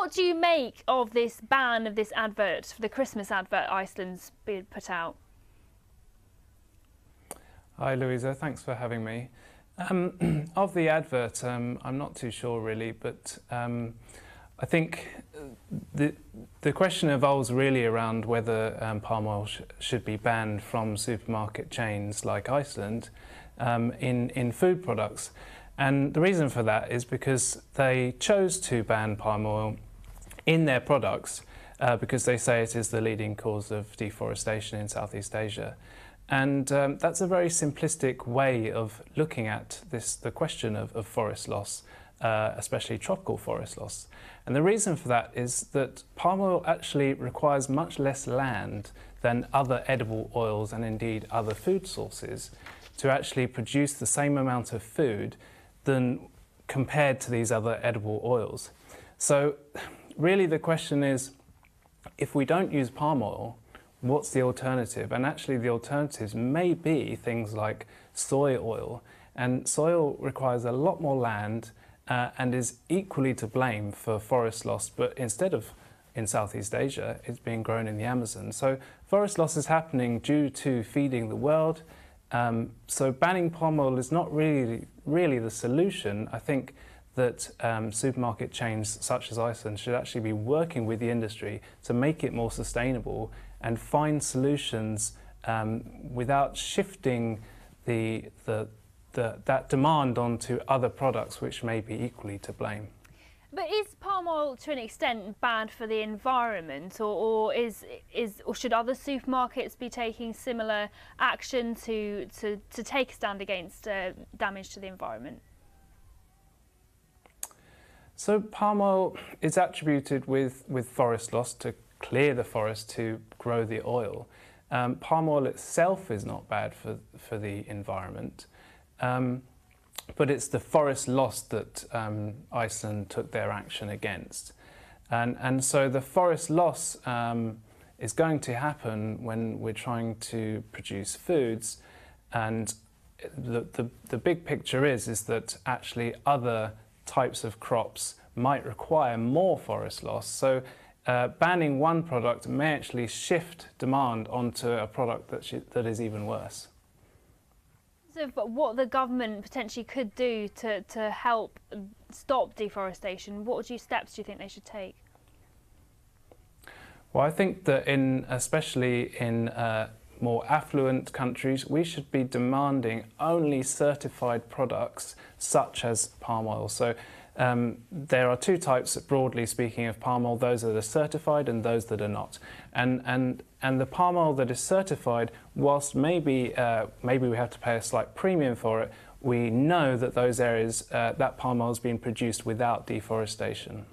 what do you make of this ban of this advert, the Christmas advert Iceland's been put out? Hi Louisa, thanks for having me. Of the advert, I'm not too sure really, but I think the question evolves really around whether palm oil should be banned from supermarket chains like Iceland in food products. And the reason for that is because they chose to ban palm oil in their products because they say it is the leading cause of deforestation in Southeast Asia. And that's a very simplistic way of looking at the question of forest loss, especially tropical forest loss. And the reason for that is that palm oil actually requires much less land than other edible oils and indeed other food sources to actually produce the same amount of food than compared to these other edible oils. So really the question is, if we don't use palm oil, what's the alternative? And actually the alternatives may be things like soy oil. And soy oil requires a lot more land and is equally to blame for forest loss, but instead of in Southeast Asia, it's being grown in the Amazon. So forest loss is happening due to feeding the world. So banning palm oil is not really the solution. I think that supermarket chains such as Iceland should actually be working with the industry to make it more sustainable and find solutions without shifting that demand onto other products which may be equally to blame. But is palm oil to an extent bad for the environment, or should other supermarkets be taking similar action to take a stand against damage to the environment? So palm oil is attributed with forest loss to clear the forest to grow the oil. Palm oil itself is not bad for the environment, but it's the forest loss that Iceland took their action against. And so the forest loss is going to happen when we're trying to produce foods, and the big picture is that actually other types of crops might require more forest loss. So banning one product may actually shift demand onto a product that is even worse. So what the government potentially could do to help stop deforestation, what steps do you think they should take? Well, I think that especially in more affluent countries, we should be demanding only certified products such as palm oil. So there are two types, broadly speaking, of palm oil: those that are certified and those that are not. And the palm oil that is certified, whilst maybe we have to pay a slight premium for it, we know that those areas, that palm oil has been produced without deforestation.